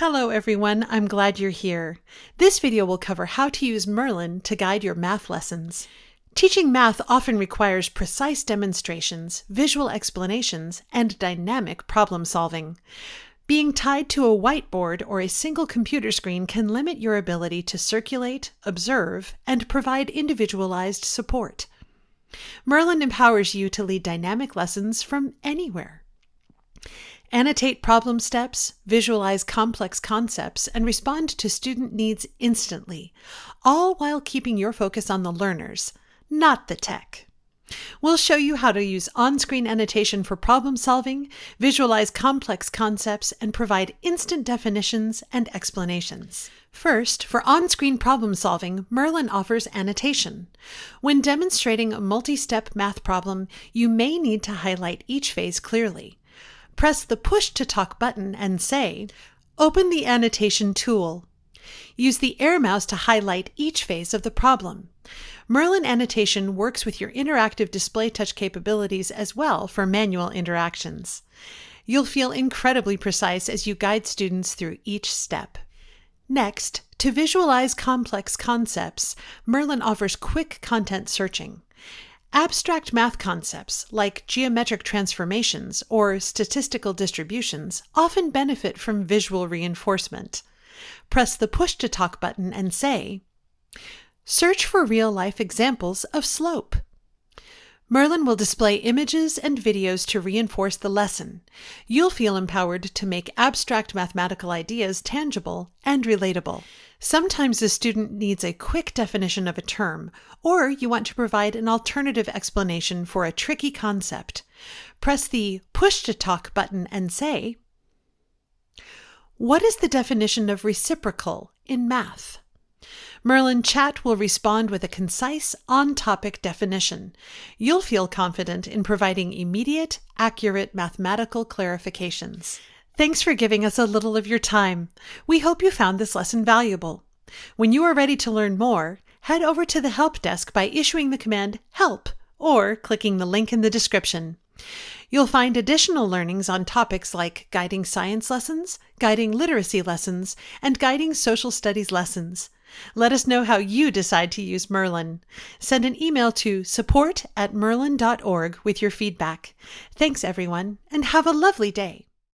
Hello everyone, I'm glad you're here. This video will cover how to use Merlyn to guide your math lessons. Teaching math often requires precise demonstrations, visual explanations, and dynamic problem solving. Being tied to a whiteboard or a single computer screen can limit your ability to circulate, observe, and provide individualized support. Merlyn empowers you to lead dynamic lessons from anywhere. Annotate problem steps, visualize complex concepts, and respond to student needs instantly, all while keeping your focus on the learners, not the tech. We'll show you how to use on-screen annotation for problem solving, visualize complex concepts, and provide instant definitions and explanations. First, for on-screen problem solving, Merlyn offers annotation. When demonstrating a multi-step math problem, you may need to highlight each phase clearly. Press the Push to Talk button and say, "Open the annotation tool." Use the air mouse to highlight each phase of the problem. Merlyn annotation works with your interactive display touch capabilities as well for manual interactions. You'll feel incredibly precise as you guide students through each step. Next, to visualize complex concepts, Merlyn offers quick content searching. Abstract math concepts, like geometric transformations or statistical distributions, often benefit from visual reinforcement. Press the Push to Talk button and say, "Search for real-life examples of slope." Merlyn will display images and videos to reinforce the lesson. You'll feel empowered to make abstract mathematical ideas tangible and relatable. Sometimes a student needs a quick definition of a term, or you want to provide an alternative explanation for a tricky concept. Press the Push to Talk button and say, "What is the definition of reciprocal in math?" Merlyn Chat will respond with a concise, on-topic definition. You'll feel confident in providing immediate, accurate mathematical clarifications. Thanks for giving us a little of your time. We hope you found this lesson valuable. When you are ready to learn more, head over to the Help Desk by issuing the command HELP or clicking the link in the description. You'll find additional learnings on topics like guiding science lessons, guiding literacy lessons, and guiding social studies lessons. Let us know how you decide to use Merlyn. Send an email to support@merlyn.org with your feedback. Thanks everyone, and have a lovely day.